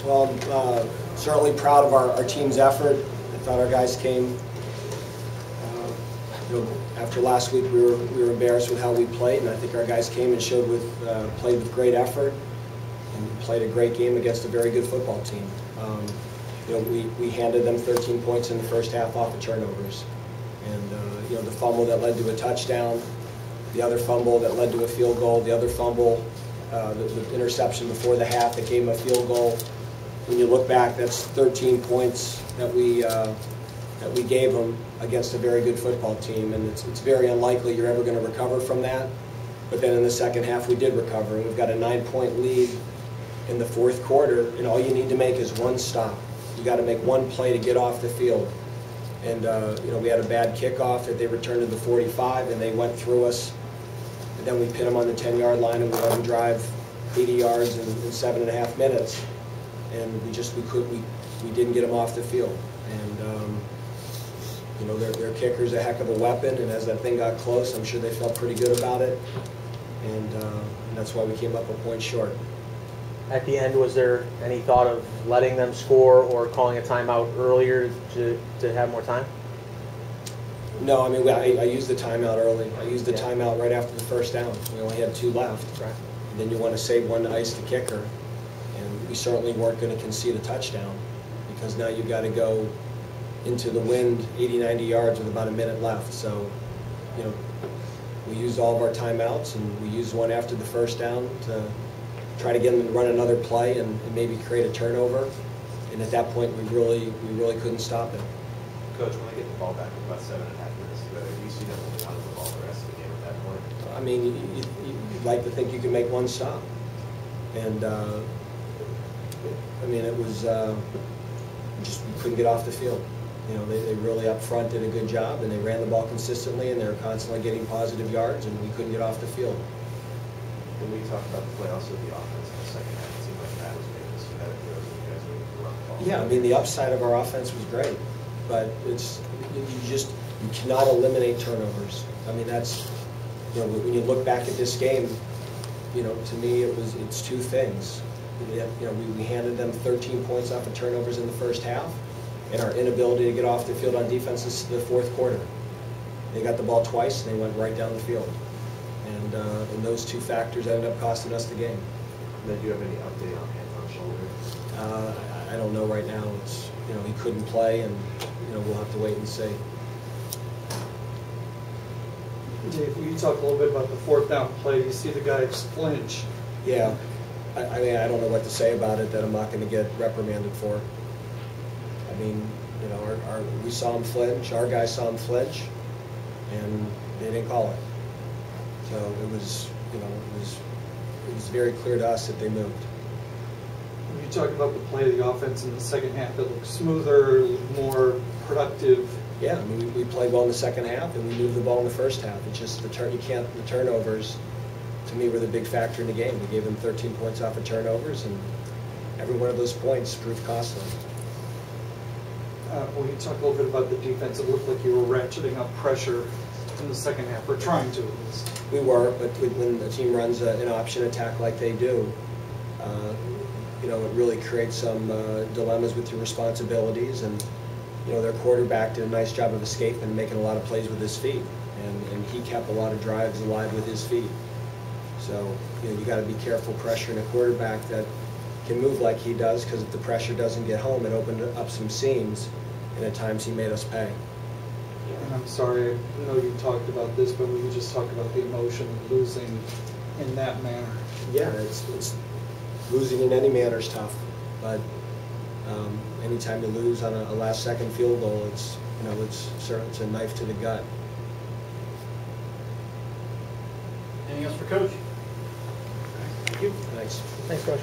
Well, certainly proud of our team's effort. I thought our guys came. After last week, we were embarrassed with how we played, and I think our guys came and played with great effort, and played a great game against a very good football team. We handed them 13 points in the first half off of turnovers, and the fumble that led to a touchdown, the other fumble that led to a field goal, the other fumble, the interception before the half that gave them a field goal. When you look back, that's 13 points that we gave them against a very good football team, and it's very unlikely you're ever going to recover from that. But then in the second half, we did recover, and we've got a 9-point lead in the fourth quarter, and all you need to make is one stop. You got to make one play to get off the field. And we had a bad kickoff that they returned to the 45, and they went through us. And then we pin them on the 10-yard line, and we let them drive 80 yards in 7.5 minutes. And we didn't get them off the field. And their kicker's a heck of a weapon, and as that thing got close, I'm sure they felt pretty good about it. And that's why we came up a point short. At the end, was there any thought of letting them score or calling a timeout earlier to have more time? No, I mean, I used the timeout early. I used the timeout right after the first down. We only had 2 left. Right. And then you want to save one to ice the kicker. And we certainly weren't going to concede a touchdown, because now you've got to go into the wind 80, 90 yards with about a minute left. So, we used all of our timeouts, and we used one after the first down to try to get them to run another play and maybe create a turnover. And at that point, we really couldn't stop it. Coach, when they get the ball back with about 7.5 minutes to go, do you see them holding on to the ball the rest of the game at that point? I mean, you'd like to think you can make one stop. And, I mean, it was just we couldn't get off the field. They really up front did a good job, and they ran the ball consistently, and they were constantly getting positive yards, and we couldn't get off the field. When we talked about the play, also the offense in the second half, it seemed like that was making us competitive as you guys were able to run the ball. Yeah, I mean, the upside of our offense was great, but you cannot eliminate turnovers. I mean, that's, when you look back at this game, to me it's 2 things. We handed them 13 points off of turnovers in the first half, and our inability to get off the field on defense is the fourth quarter. They got the ball twice, and they went right down the field. And those 2 factors ended up costing us the game. And then do you have any update on hand on shoulder? I don't know right now. It's he couldn't play, and we'll have to wait and see. Dave, you talk a little bit about the 4th down play. You see the guys flinch. Yeah, I mean, I don't know what to say about it that I'm not going to get reprimanded for. I mean, we saw them flinch. Our guys saw them flinch, and they didn't call it. So it was very clear to us that they moved. When you talk about the play of the offense in the second half, it looked smoother, more productive. Yeah, I mean, we played well in the second half, and we moved the ball in the first half. It's just the turnovers, to me, were the big factor in the game. We gave them 13 points off of turnovers, and every one of those points proved costly. When you talk a little bit about the defense, it looked like you were ratcheting up pressure in the second half, or trying to at least. We were, but when a team runs an option attack like they do, it really creates some dilemmas with your responsibilities. And their quarterback did a nice job of escaping and making a lot of plays with his feet, and he kept a lot of drives alive with his feet. So you got to be careful pressuring a quarterback that can move like he does, because if the pressure doesn't get home, it opened up some seams, and at times he made us pay. And I'm sorry, I know you talked about this, but we could just talk about the emotion of losing in that manner. Yeah, it's losing in any manner is tough, but anytime you lose on a last-second field goal, it's a knife to the gut. Anything else for Coach? Thank you. Thanks. Thanks, Coach.